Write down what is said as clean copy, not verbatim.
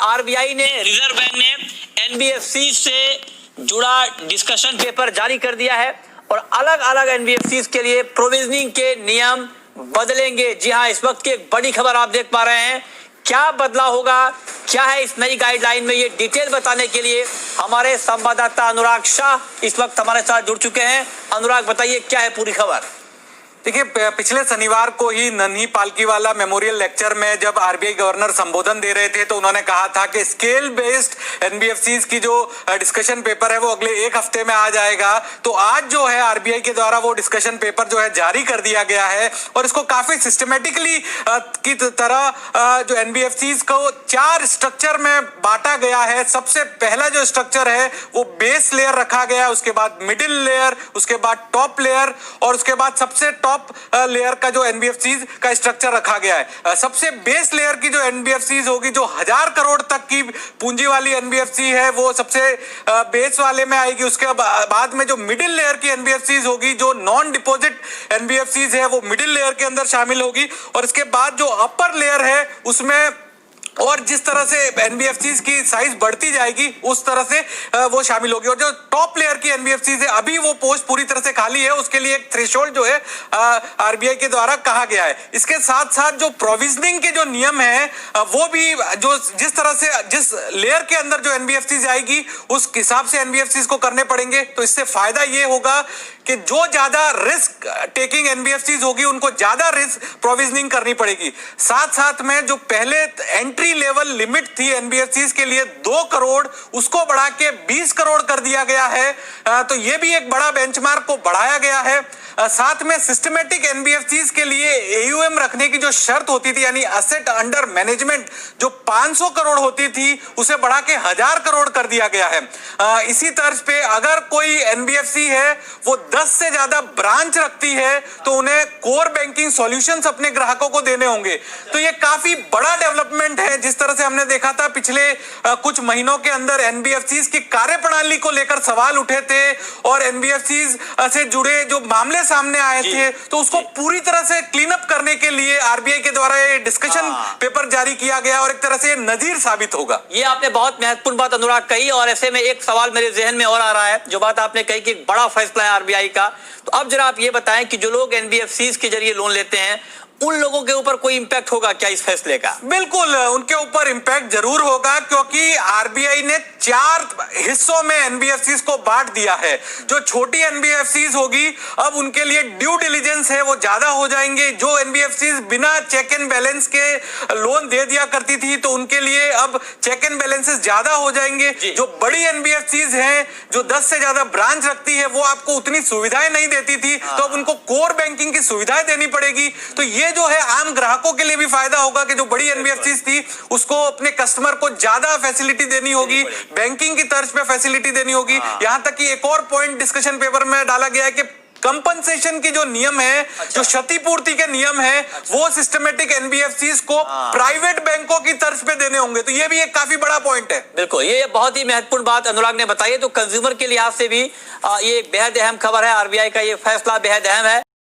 RBI ने, reserve bank ने NBFC से जुड़ा डिस्कशन पेपर जारी कर दिया है और अलग अलग एनबीएफसी के लिए प्रोविजनिंग के नियम बदलेंगे। जी हां, इस वक्त की एक बड़ी खबर आप देख पा रहे हैं। क्या बदला होगा, क्या है इस नई गाइडलाइन में, ये डिटेल बताने के लिए हमारे संवाददाता अनुराग शाह इस वक्त हमारे साथ जुड़ चुके हैं। अनुराग, बताइए क्या है पूरी खबर। देखिए, पिछले शनिवार को ही नन्ही पालकीवाला मेमोरियल लेक्चर में जब आरबीआई गवर्नर संबोधन दे रहे थे तो उन्होंने कहा था कि स्केल बेस्ड एनबीएफसीज की जो डिस्कशन पेपर है वो अगले एक हफ्ते में आ जाएगा। तो आज जो है आरबीआई के द्वारा वो डिस्कशन पेपर जो है जारी कर दिया गया है और इसको काफी सिस्टमेटिकली की तरह जो एनबीएफसीज को 4 स्ट्रक्चर में बांटा गया है। सबसे पहला जो स्ट्रक्चर है वो बेस लेयर रखा गया है, उसके बाद मिडिल लेयर, उसके बाद टॉप लेयर और उसके बाद सबसे टॉप लेयर का जो एनबीएफसीज का स्ट्रक्चर रखा गया है। सबसे बेस लेयर की जो एनबीएफसीज होगी, जो 1000 करोड़ तक की पूंजी वाली एनबीएफसी है, वो सबसे बेस वाले में आएगी। उसके बाद में जो मिडिल लेयर की एनबीएफसीज होगी, जो नॉन डिपॉजिट एनबीएफसीज है, वो मिडिल लेयर के अंदर शामिल होगी और इसके बाद जो अपर लेयर है उसमें और जिस तरह से एनबीएफसीज की साइज बढ़ती जाएगी उस तरह से वो शामिल होगी। और जो टॉप लेयर की एनबीएफसीज है, अभी वो पोस्ट पूरी तरह से खाली है, उसके लिए एक थ्रेशोल्ड जो है आरबीआई के द्वारा कहा गया है। इसके साथ साथ जो प्रोविजनिंग के जो नियम है वो भी जो जिस तरह से जिस लेयर के अंदर जो एनबीएफसीज आएगी उस हिसाब से एनबीएफसीज को करने पड़ेंगे। तो इससे फायदा ये होगा कि जो ज्यादा रिस्क टेकिंग एनबीएफसीज होगी उनको ज्यादा रिस्क प्रोविजनिंग करनी पड़ेगी। साथ साथ में जो पहले एंट्री लेवल लिमिट थी एनबीएफसीज के लिए 2 करोड़, उसको बढ़ा के 20 करोड़ कर दिया गया है। तो ये भी एक बड़ा बेंचमार्क को बढ़ाया गया है। साथ में सिस्टमेटिक एनबीएफसीज के लिए एयूएम रखने की जो शर्त होती थी, यानी असेट अंडर मैनेजमेंट, जो 500 करोड़ होती थी उसे बढ़ा के 1000 करोड़ कर दिया गया है। इसी तर्ज पे अगर कोई एनबीएफसी है वो 10 से ज्यादा ब्रांच रखती है तो उन्हें कोर बैंकिंग सॉल्यूशंस अपने ग्राहकों को देने होंगे। तो ये काफी बड़ा डेवलपमेंट है। जिस तरह से हमने देखा था पिछले कुछ महीनों के अंदर एनबीएफसीज की कार्यप्रणाली को लेकर सवाल उठे थे और एनबीएफसीज से जुड़े जो मामले सामने आए थे, तो उसको पूरी तरह से क्लीन अप करने के लिए आरबीआई के द्वारा ये डिस्कशन पेपर जारी किया गया और एक तरह से नजीर साबित होगा। ये आपने बहुत महत्वपूर्ण बात अनुराग कही और ऐसे में एक सवाल मेरे जहन में और आ रहा है। जो बात आपने कही कि बड़ा फैसला है आरबीआई का, तो अब जरा आप ये बताएं कि जो लोग एनबीएफसीज के जरिए लोन लेते हैं उन लोगों के ऊपर कोई इंपैक्ट होगा क्या इस फैसले का? बिल्कुल, उनके ऊपर इंपैक्ट जरूर होगा क्योंकि आरबीआई ने 4 हिस्सों में एनबीएफसीज को बांट दिया है। जो छोटी एनबीएफसीज होगी अब उनके लिए ड्यू डिलिजेंस है वो ज्यादा हो जाएंगे। जो एनबीएफसीज बिना चेक एंड बैलेंस के लोन दे दिया करती थी तो उनके लिए अब चेक एंड बैलेंसेस ज्यादा हो जाएंगे। जो बड़ी एनबीएफसीज हैं, जो 10 से ज्यादा ब्रांच रखती है, वो आपको उतनी सुविधाएं नहीं देती थी, तो अब उनको कोर बैंकिंग की सुविधाएं देनी पड़ेगी। तो ये जो है आम ग्राहकों के लिए भी फायदा होगा कि जो बड़ी एनबीएफसीज थी उसको अपने कस्टमर को ज्यादा फैसिलिटी देनी होगी, बैंकिंग की तर्ज पे फैसिलिटी देनी होगी। यहां तक कि एक और पॉइंट डिस्कशन पेपर में डाला गया है कि कंपनसेशन की जो नियम है, जो क्षतिपूर्ति के नियम है, वो सिस्टमेटिक एनबीएफसीज को प्राइवेट बैंकों की तर्ज पे देने होंगे। तो ये भी एक काफी बड़ा पॉइंट है। बिल्कुल, ये बहुत ही महत्वपूर्ण बात अनुराग ने बताई। तो कंज्यूमर के लिहाज से भी ये एक बेहद अहम खबर है। आरबीआई का ये फैसला बेहद अहम है।